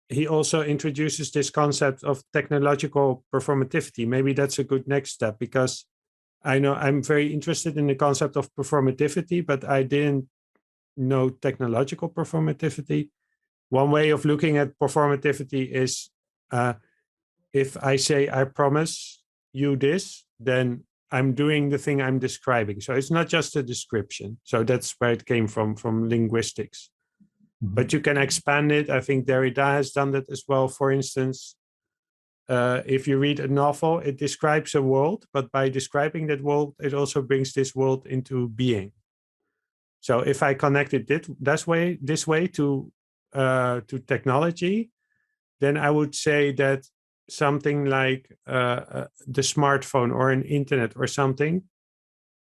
he also introduces this concept of technological performativity. Maybe that's a good next step, because I know I'm very interested in the concept of performativity, but I didn't know technological performativity. One way of looking at performativity is if I say, I promise you this, then I'm doing the thing I'm describing. So it's not just a description. So that's where it came from linguistics. Mm-hmm. But you can expand it. I think Derrida has done that as well. For instance, if you read a novel, it describes a world, but by describing that world, it also brings this world into being. So if I connect it this way to technology, then I would say that something like the smartphone or an internet or something,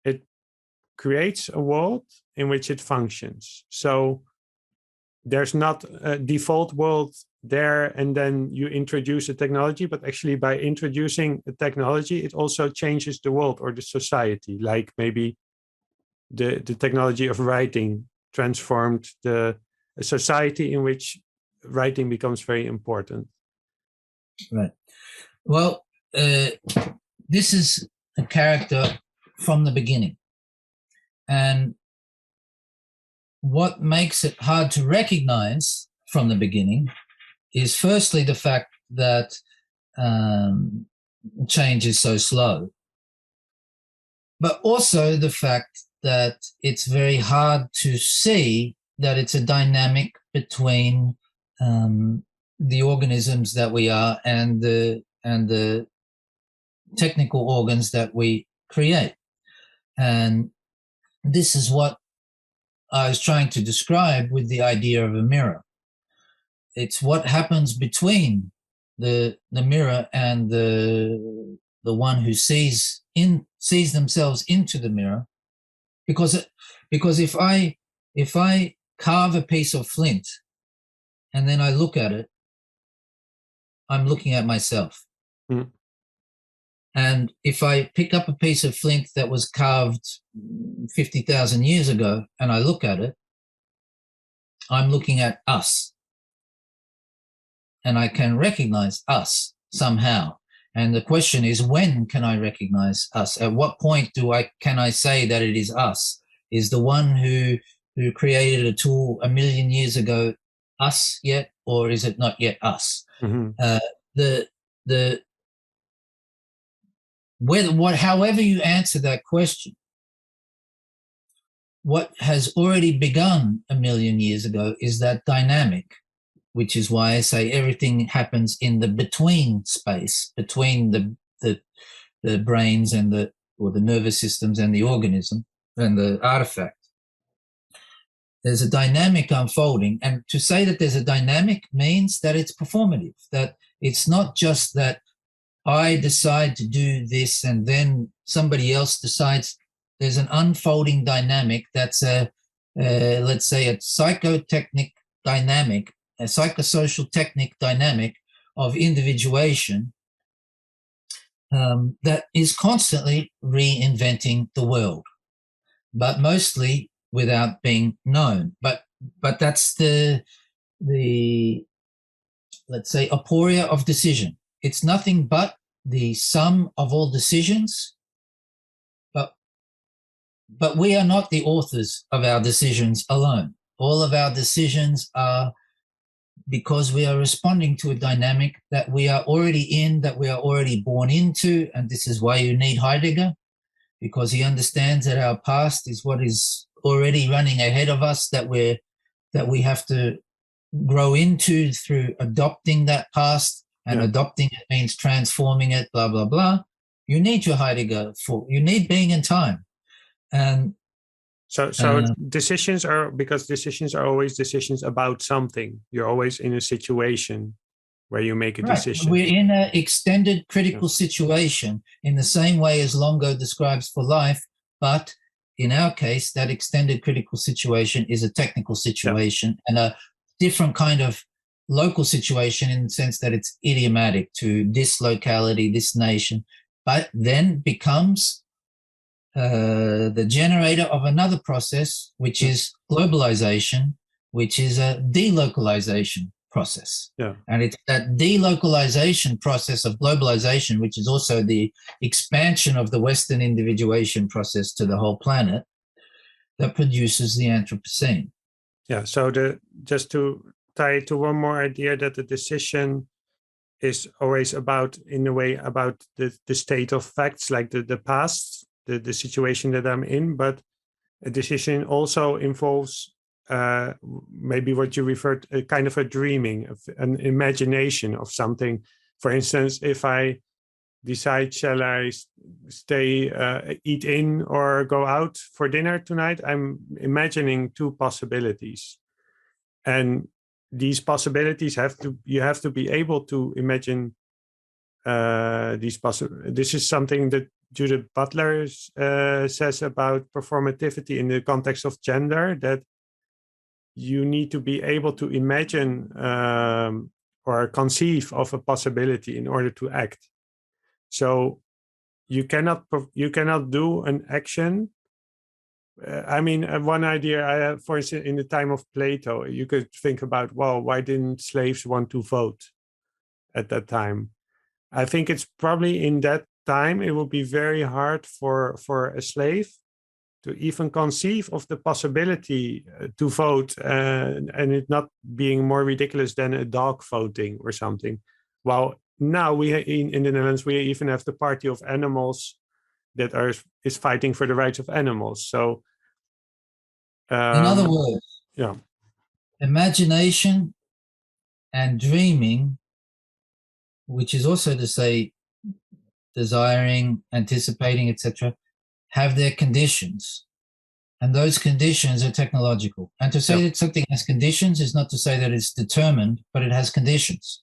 it creates a world in which it functions. So there's not a default world there, and then you introduce a technology, but actually by introducing a technology, it also changes the world or the society. Like maybe the technology of writing transformed a society in which writing becomes very important. Right. Well, this is a character from the beginning. And what makes it hard to recognize from the beginning is firstly the fact that change is so slow, but also the fact that it's very hard to see that it's a dynamic between the organisms that we are and the technical organs that we create. And this is what I was trying to describe with the idea of a mirror. It's what happens between the mirror and the one who sees themselves into the mirror. Because if I carve a piece of flint and then I look at it, I'm looking at myself. Mm. And if I pick up a piece of flint that was carved 50,000 years ago and I look at it, I'm looking at us. And I can recognize us somehow. And the question is, when can I recognize us? At what point can I say that it is us? Is the one who created a tool 1 million years ago us yet, or is it not yet us? Mm-hmm. However you answer that question, what has already begun 1 million years ago is that dynamic, which is why I say everything happens in the between space, between the brains and the nervous systems and the organism and the artifact. There's a dynamic unfolding, and to say that there's a dynamic means that it's performative, that it's not just that I decide to do this and then somebody else decides. There's an unfolding dynamic that's let's say a psychotechnic dynamic, a psychosocial technique dynamic of individuation that is constantly reinventing the world, but mostly without being known. But that's the let's say aporia of decision. It's nothing but the sum of all decisions, but we are not the authors of our decisions alone. All of our decisions are because we are responding to a dynamic that we are already in, that we are already born into. And this is why you need Heidegger, because he understands that our past is what is already running ahead of us, that we have to grow into through adopting that past, and adopting it means transforming it, blah, blah, blah. You need your Heidegger you need being in time. And so decisions are always decisions about something. You're always in a situation where you make a decision. We're in an extended critical situation in the same way as Longo describes for life, but in our case, that extended critical situation is a technical situation and a different kind of local situation in the sense that it's idiomatic to this locality, this nation, but then becomes the generator of another process, which is globalization, which is a delocalization process. Yeah. And it's that delocalization process of globalization, which is also the expansion of the Western individuation process to the whole planet, that produces the Anthropocene. Yeah. So just to tie it to one more idea, that the decision is always about, in a way, about the state of facts, like the past, the situation that I'm in, but a decision also involves maybe what you referred a kind of a dreaming, of an imagination of something. For instance, if I decide, shall I stay, eat in or go out for dinner tonight, I'm imagining two possibilities. And these possibilities you have to be able to imagine these possibilities. This is something that Judith Butler says about performativity in the context of gender, that you need to be able to imagine or conceive of a possibility in order to act. So you cannot do an action. I mean, one idea I have, for instance, in the time of Plato, you could think about, well, why didn't slaves want to vote at that time? I think it's probably in that time it would be very hard for a slave to even conceive of the possibility to vote, and it not being more ridiculous than a dog voting or something. While now in the Netherlands we even have the Party of Animals that is fighting for the rights of animals. So, in other words, yeah, imagination and dreaming, which is also to say desiring, anticipating, etc., have their conditions. And those conditions are technological. And to say that something has conditions is not to say that it's determined, but it has conditions.